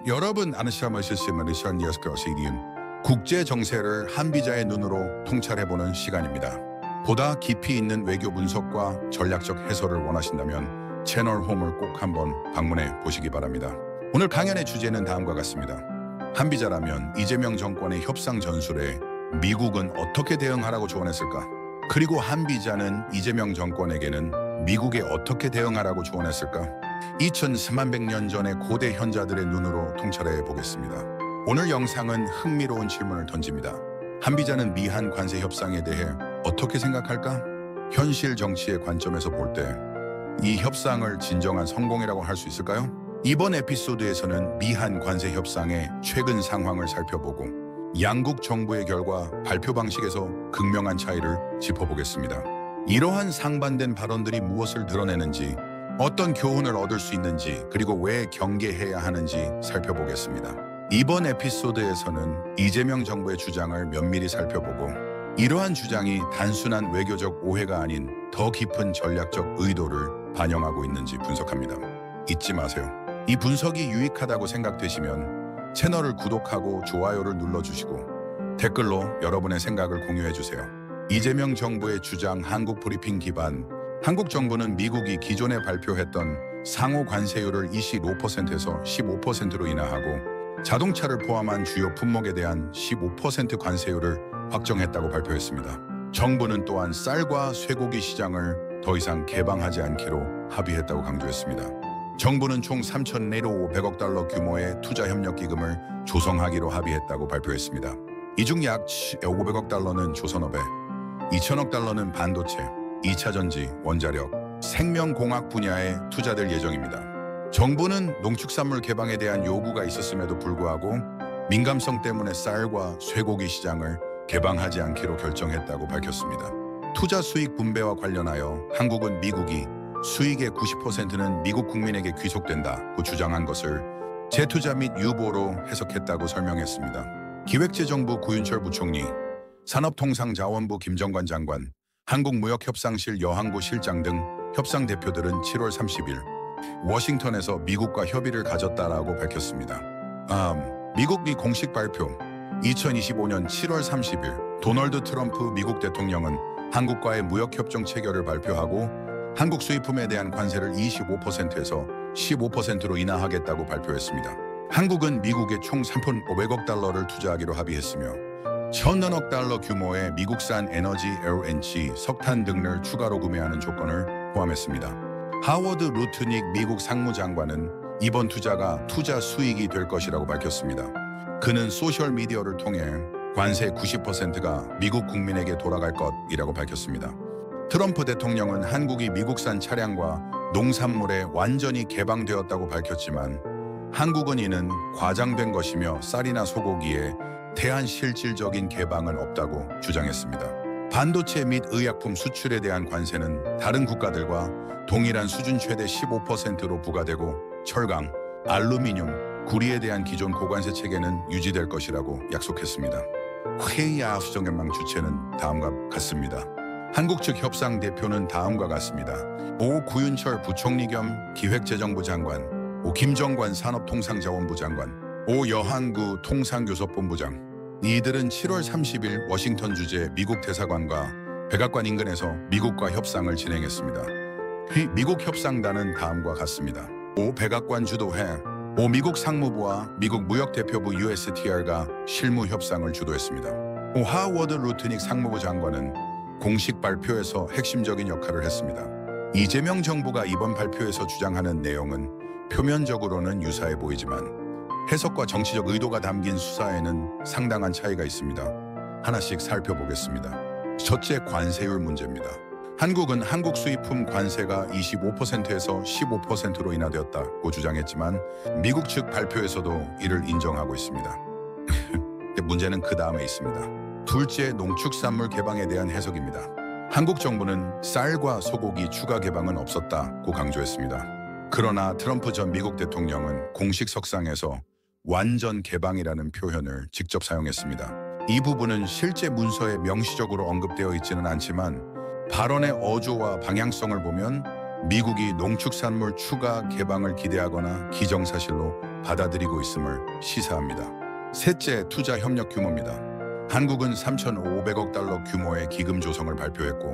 여러분 아시는 국제 정세를 한 비자의 눈으로 통찰해보는 시간입니다. 보다 깊이 있는 외교 분석과 전략적 해설을 원하신다면 채널 홈을 꼭 한번 방문해 보시기 바랍니다. 오늘 강연의 주제는 다음과 같습니다. 한 비자라면 이재명 정권의 협상 전술에 미국은 어떻게 대응하라고 조언했을까? 그리고 한 비자는 이재명 정권에게는 미국에 어떻게 대응하라고 조언했을까? 2300년 전의 고대 현자들의 눈으로 통찰해 보겠습니다. 오늘 영상은 흥미로운 질문을 던집니다. 한비자는 미한 관세 협상에 대해 어떻게 생각할까? 현실 정치의 관점에서 볼 때 이 협상을 진정한 성공이라고 할 수 있을까요? 이번 에피소드에서는 미한 관세 협상의 최근 상황을 살펴보고 양국 정부의 결과 발표 방식에서 극명한 차이를 짚어보겠습니다. 이러한 상반된 발언들이 무엇을 드러내는지, 어떤 교훈을 얻을 수 있는지, 그리고 왜 경계해야 하는지 살펴보겠습니다. 이번 에피소드에서는 이재명 정부의 주장을 면밀히 살펴보고 이러한 주장이 단순한 외교적 오해가 아닌 더 깊은 전략적 의도를 반영하고 있는지 분석합니다. 잊지 마세요. 이 분석이 유익하다고 생각되시면 채널을 구독하고 좋아요를 눌러주시고 댓글로 여러분의 생각을 공유해주세요. 이재명 정부의 주장 한국 브리핑 기반. 한국 정부는 미국이 기존에 발표했던 상호 관세율을 25%에서 15%로 인하하고 자동차를 포함한 주요 품목에 대한 15% 관세율을 확정했다고 발표했습니다. 정부는 또한 쌀과 쇠고기 시장을 더 이상 개방하지 않기로 합의했다고 강조했습니다. 정부는 총 3,500억 달러 규모의 투자 협력 기금을 조성하기로 합의했다고 발표했습니다. 이 중 약 500억 달러는 조선업에, 2천억 달러는 반도체, 2차 전지, 원자력, 생명공학 분야에 투자될 예정입니다. 정부는 농축산물 개방에 대한 요구가 있었음에도 불구하고 민감성 때문에 쌀과 쇠고기 시장을 개방하지 않기로 결정했다고 밝혔습니다. 투자 수익 분배와 관련하여 한국은 미국이 수익의 90%는 미국 국민에게 귀속된다고 주장한 것을 재투자 및 유보로 해석했다고 설명했습니다. 기획재정부 구윤철 부총리, 산업통상자원부 김정관 장관, 한국무역협상실 여항구 실장 등 협상 대표들은 7월 30일 워싱턴에서 미국과 협의를 가졌다라고 밝혔습니다. 미국이 공식 발표. 2025년 7월 30일 도널드 트럼프 미국 대통령은 한국과의 무역협정 체결을 발표하고 한국 수입품에 대한 관세를 25%에서 15%로 인하하겠다고 발표했습니다. 한국은 미국에 총 3,500억 달러를 투자하기로 합의했으며 1,000억 달러 규모의 미국산 에너지, LNG, 석탄 등을 추가로 구매하는 조건을 포함했습니다. 하워드 루트닉 미국 상무장관은 이번 투자가 투자 수익이 될 것이라고 밝혔습니다. 그는 소셜미디어를 통해 관세 90%가 미국 국민에게 돌아갈 것이라고 밝혔습니다. 트럼프 대통령은 한국이 미국산 차량과 농산물에 완전히 개방되었다고 밝혔지만 한국은 이는 과장된 것이며 쌀이나 소고기에 대한 실질적인 개방은 없다고 주장했습니다. 반도체 및 의약품 수출에 대한 관세는 다른 국가들과 동일한 수준 최대 15%로 부과되고 철강, 알루미늄, 구리에 대한 기존 고관세 체계는 유지될 것이라고 약속했습니다. 회의 수정연망 주체는 다음과 같습니다. 한국 측 협상 대표는 다음과 같습니다. 오 구윤철 부총리 겸 기획재정부 장관, 오 김정관 산업통상자원부 장관, 오 여항구 통상교섭본부장. 이들은 7월 30일 워싱턴 주재 미국 대사관과 백악관 인근에서 미국과 협상을 진행했습니다. 미국 협상단은 다음과 같습니다. 오 백악관 주도해 오 미국 상무부와 미국 무역대표부 USTR가 실무 협상을 주도했습니다. 오 하워드 루트닉 상무부 장관은 공식 발표에서 핵심적인 역할을 했습니다. 이재명 정부가 이번 발표에서 주장하는 내용은 표면적으로는 유사해 보이지만 해석과 정치적 의도가 담긴 수사에는 상당한 차이가 있습니다. 하나씩 살펴보겠습니다. 첫째, 관세율 문제입니다. 한국은 한국 수입품 관세가 25%에서 15%로 인하되었다고 주장했지만 미국 측 발표에서도 이를 인정하고 있습니다. 문제는 그 다음에 있습니다. 둘째, 농축산물 개방에 대한 해석입니다. 한국 정부는 쌀과 소고기 추가 개방은 없었다고 강조했습니다. 그러나 트럼프 전 미국 대통령은 공식 석상에서 완전 개방이라는 표현을 직접 사용했습니다. 이 부분은 실제 문서에 명시적으로 언급되어 있지는 않지만 발언의 어조와 방향성을 보면 미국이 농축산물 추가 개방을 기대하거나 기정사실로 받아들이고 있음을 시사합니다. 셋째, 투자 협력 규모입니다. 한국은 3,500억 달러 규모의 기금 조성을 발표했고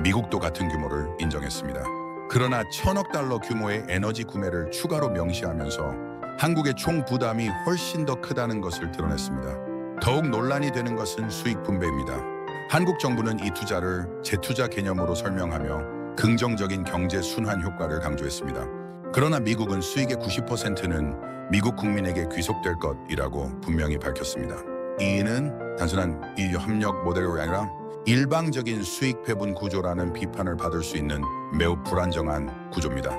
미국도 같은 규모를 인정했습니다. 그러나 1,000억 달러 규모의 에너지 구매를 추가로 명시하면서 한국의 총 부담이 훨씬 더 크다는 것을 드러냈습니다. 더욱 논란이 되는 것은 수익 분배입니다. 한국 정부는 이 투자를 재투자 개념으로 설명하며 긍정적인 경제 순환 효과를 강조했습니다. 그러나 미국은 수익의 90%는 미국 국민에게 귀속될 것이라고 분명히 밝혔습니다. 이는 단순한 이 협력 모델이 아니라 일방적인 수익 배분 구조라는 비판을 받을 수 있는 매우 불안정한 구조입니다.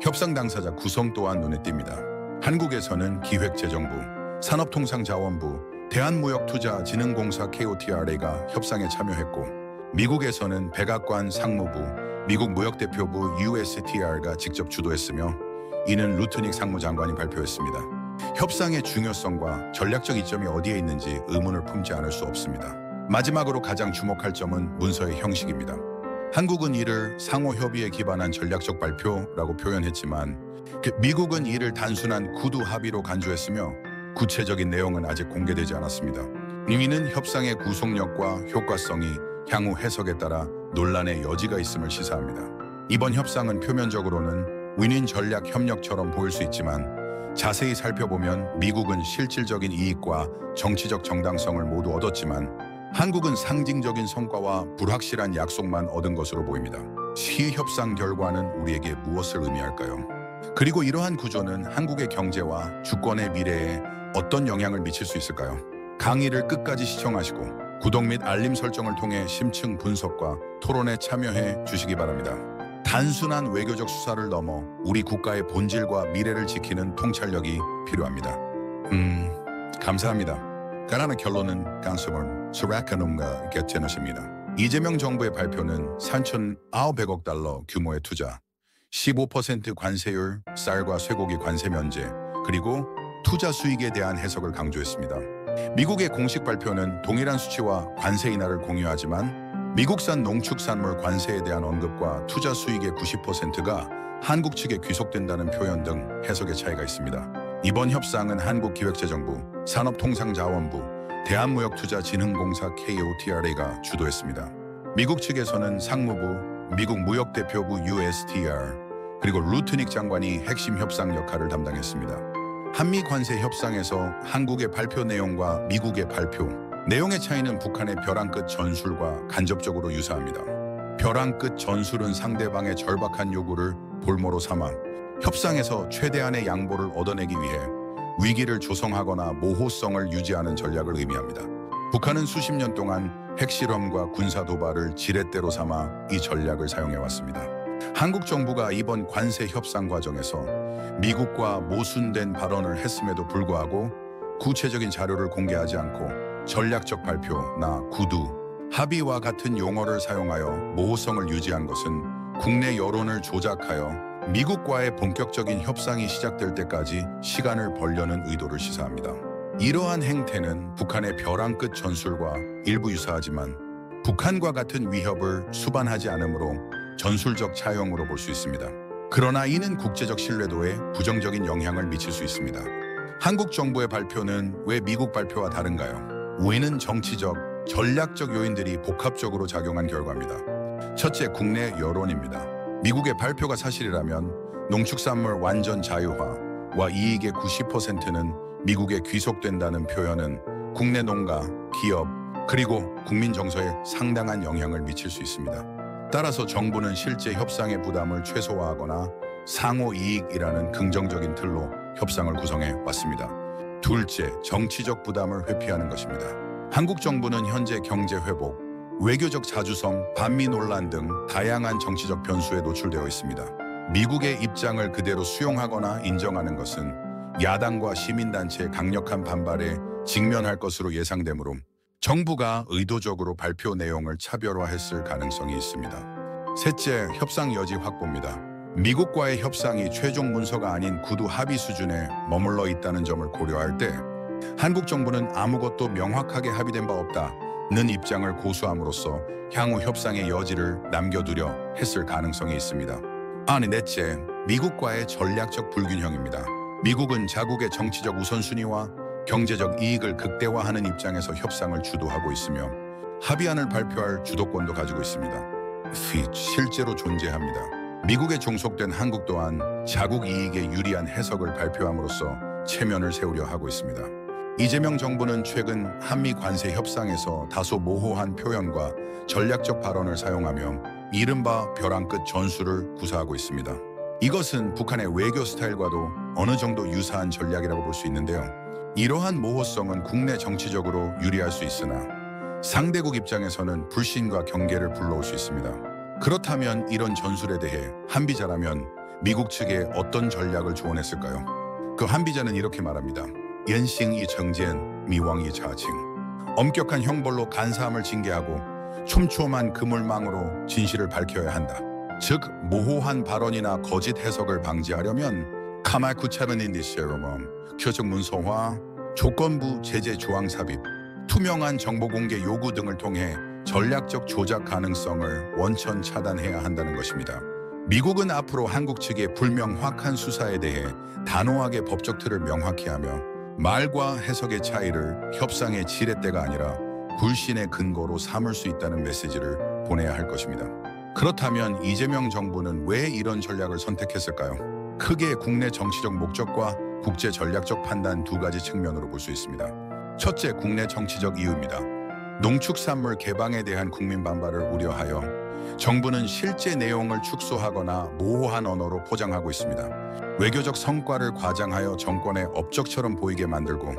협상 당사자 구성 또한 눈에 띕니다. 한국에서는 기획재정부, 산업통상자원부, 대한무역투자진흥공사 KOTRA가 협상에 참여했고 미국에서는 백악관 상무부, 미국 무역대표부 USTR가 직접 주도했으며 이는 루트닉 상무장관이 발표했습니다. 협상의 중요성과 전략적 이점이 어디에 있는지 의문을 품지 않을 수 없습니다. 마지막으로 가장 주목할 점은 문서의 형식입니다. 한국은 이를 상호협의에 기반한 전략적 발표라고 표현했지만 미국은 이를 단순한 구두 합의로 간주했으며 구체적인 내용은 아직 공개되지 않았습니다. 이는 협상의 구속력과 효과성이 향후 해석에 따라 논란의 여지가 있음을 시사합니다. 이번 협상은 표면적으로는 윈윈 전략 협력처럼 보일 수 있지만 자세히 살펴보면 미국은 실질적인 이익과 정치적 정당성을 모두 얻었지만 한국은 상징적인 성과와 불확실한 약속만 얻은 것으로 보입니다. 시 협상 결과는 우리에게 무엇을 의미할까요? 그리고 이러한 구조는 한국의 경제와 주권의 미래에 어떤 영향을 미칠 수 있을까요? 강의를 끝까지 시청하시고 구독 및 알림 설정을 통해 심층 분석과 토론에 참여해 주시기 바랍니다. 단순한 외교적 수사를 넘어 우리 국가의 본질과 미래를 지키는 통찰력이 필요합니다. 감사합니다. 가라는 결론은 강성을 스라카놈과 개체너십니다. 이재명 정부의 발표는 3,900억 달러 규모의 투자, 15% 관세율, 쌀과 쇠고기 관세 면제, 그리고 투자 수익에 대한 해석을 강조했습니다. 미국의 공식 발표는 동일한 수치와 관세 인하를 공유하지만 미국산 농축산물 관세에 대한 언급과 투자 수익의 90%가 한국 측에 귀속된다는 표현 등 해석의 차이가 있습니다. 이번 협상은 한국기획재정부, 산업통상자원부, 대한무역투자진흥공사 KOTRA가 주도했습니다. 미국 측에서는 상무부, 미국 무역대표부 USTR, 그리고 루트닉 장관이 핵심 협상 역할을 담당했습니다. 한미 관세 협상에서 한국의 발표 내용과 미국의 발표 내용의 차이는 북한의 벼랑 끝 전술과 간접적으로 유사합니다. 벼랑 끝 전술은 상대방의 절박한 요구를 볼모로 삼아 협상에서 최대한의 양보를 얻어내기 위해 위기를 조성하거나 모호성을 유지하는 전략을 의미합니다. 북한은 수십 년 동안 핵실험과 군사 도발을 지렛대로 삼아 이 전략을 사용해왔습니다. 한국 정부가 이번 관세 협상 과정에서 미국과 모순된 발언을 했음에도 불구하고 구체적인 자료를 공개하지 않고 전략적 발표나 구두, 합의와 같은 용어를 사용하여 모호성을 유지한 것은 국내 여론을 조작하여 미국과의 본격적인 협상이 시작될 때까지 시간을 벌려는 의도를 시사합니다. 이러한 행태는 북한의 벼랑 끝 전술과 일부 유사하지만 북한과 같은 위협을 수반하지 않으므로 전술적 차용으로 볼 수 있습니다. 그러나 이는 국제적 신뢰도에 부정적인 영향을 미칠 수 있습니다. 한국 정부의 발표는 왜 미국 발표와 다른가요? 우위는 정치적, 전략적 요인들이 복합적으로 작용한 결과입니다. 첫째, 국내 여론입니다. 미국의 발표가 사실이라면 농축산물 완전 자유화와 이익의 90%는 미국에 귀속된다는 표현은 국내 농가, 기업, 그리고 국민 정서에 상당한 영향을 미칠 수 있습니다. 따라서 정부는 실제 협상의 부담을 최소화하거나 상호 이익이라는 긍정적인 틀로 협상을 구성해 왔습니다. 둘째, 정치적 부담을 회피하는 것입니다. 한국 정부는 현재 경제 회복, 외교적 자주성, 반미 논란 등 다양한 정치적 변수에 노출되어 있습니다. 미국의 입장을 그대로 수용하거나 인정하는 것은 야당과 시민단체의 강력한 반발에 직면할 것으로 예상되므로 정부가 의도적으로 발표 내용을 차별화했을 가능성이 있습니다. 셋째, 협상 여지 확보입니다. 미국과의 협상이 최종 문서가 아닌 구두 합의 수준에 머물러 있다는 점을 고려할 때 한국 정부는 아무것도 명확하게 합의된 바 없다는 입장을 고수함으로써 향후 협상의 여지를 남겨두려 했을 가능성이 있습니다. 넷째, 미국과의 전략적 불균형입니다. 미국은 자국의 정치적 우선순위와 경제적 이익을 극대화하는 입장에서 협상을 주도하고 있으며 합의안을 발표할 주도권도 가지고 있습니다. 실제로 존재합니다. 미국에 종속된 한국 또한 자국 이익에 유리한 해석을 발표함으로써 체면을 세우려 하고 있습니다. 이재명 정부는 최근 한미 관세 협상에서 다소 모호한 표현과 전략적 발언을 사용하며 이른바 벼랑 끝 전술을 구사하고 있습니다. 이것은 북한의 외교 스타일과도 어느 정도 유사한 전략이라고 볼 수 있는데요. 이러한 모호성은 국내 정치적으로 유리할 수 있으나 상대국 입장에서는 불신과 경계를 불러올 수 있습니다. 그렇다면 이런 전술에 대해 한비자라면 미국 측에 어떤 전략을 조언했을까요? 그 한비자는 이렇게 말합니다. 연싱이 정젠, 미왕이 자칭. 엄격한 형벌로 간사함을 징계하고 촘촘한 그물망으로 진실을 밝혀야 한다. 즉 모호한 발언이나 거짓 해석을 방지하려면 카말 쿠차르닌디세로멈, 표적 문서화, 조건부 제재 조항 삽입, 투명한 정보 공개 요구 등을 통해 전략적 조작 가능성을 원천 차단해야 한다는 것입니다. 미국은 앞으로 한국 측의 불명확한 수사에 대해 단호하게 법적 틀을 명확히 하며 말과 해석의 차이를 협상의 지렛대가 아니라 불신의 근거로 삼을 수 있다는 메시지를 보내야 할 것입니다. 그렇다면 이재명 정부는 왜 이런 전략을 선택했을까요? 크게 국내 정치적 목적과 국제 전략적 판단 두 가지 측면으로 볼 수 있습니다. 첫째, 국내 정치적 이유입니다. 농축산물 개방에 대한 국민 반발을 우려하여 정부는 실제 내용을 축소하거나 모호한 언어로 포장하고 있습니다. 외교적 성과를 과장하여 정권의 업적처럼 보이게 만들고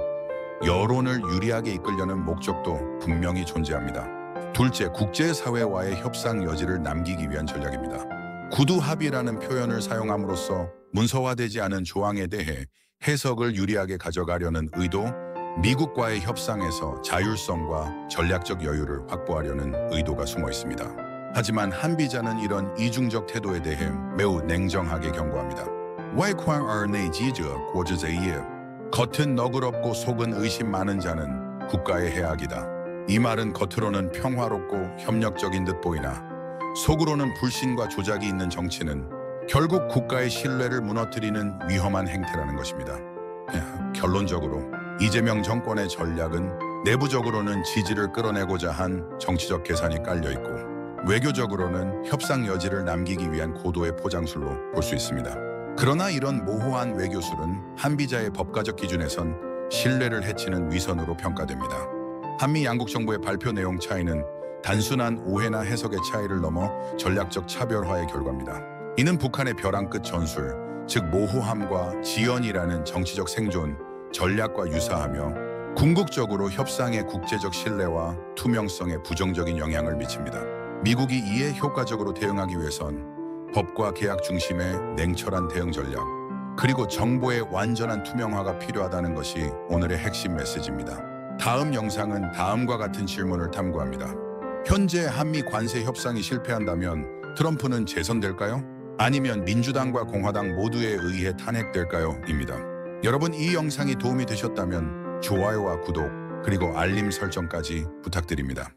여론을 유리하게 이끌려는 목적도 분명히 존재합니다. 둘째, 국제사회와의 협상 여지를 남기기 위한 전략입니다. 구두 합의라는 표현을 사용함으로써 문서화되지 않은 조항에 대해 해석을 유리하게 가져가려는 의도, 미국과의 협상에서 자율성과 전략적 여유를 확보하려는 의도가 숨어 있습니다. 하지만 한비자는 이런 이중적 태도에 대해 매우 냉정하게 경고합니다. 겉은 너그럽고 속은 의심 많은 자는 국가의 해악이다. 이 말은 겉으로는 평화롭고 협력적인 듯 보이나 속으로는 불신과 조작이 있는 정치는 결국 국가의 신뢰를 무너뜨리는 위험한 행태라는 것입니다. 결론적으로 이재명 정권의 전략은 내부적으로는 지지를 끌어내고자 한 정치적 계산이 깔려있고 외교적으로는 협상 여지를 남기기 위한 고도의 포장술로 볼 수 있습니다. 그러나 이런 모호한 외교술은 한비자의 법과적 기준에선 신뢰를 해치는 위선으로 평가됩니다. 한미 양국 정부의 발표 내용 차이는 단순한 오해나 해석의 차이를 넘어 전략적 차별화의 결과입니다. 이는 북한의 벼랑 끝 전술, 즉 모호함과 지연이라는 정치적 생존, 전략과 유사하며 궁극적으로 협상의 국제적 신뢰와 투명성에 부정적인 영향을 미칩니다. 미국이 이에 효과적으로 대응하기 위해선 법과 계약 중심의 냉철한 대응 전략, 그리고 정보의 완전한 투명화가 필요하다는 것이 오늘의 핵심 메시지입니다. 다음 영상은 다음과 같은 질문을 탐구합니다. 현재 한미 관세 협상이 실패한다면 트럼프는 재선될까요? 아니면 민주당과 공화당 모두에 의해 탄핵될까요? 입니다. 여러분, 이 영상이 도움이 되셨다면 좋아요와 구독, 그리고 알림 설정까지 부탁드립니다.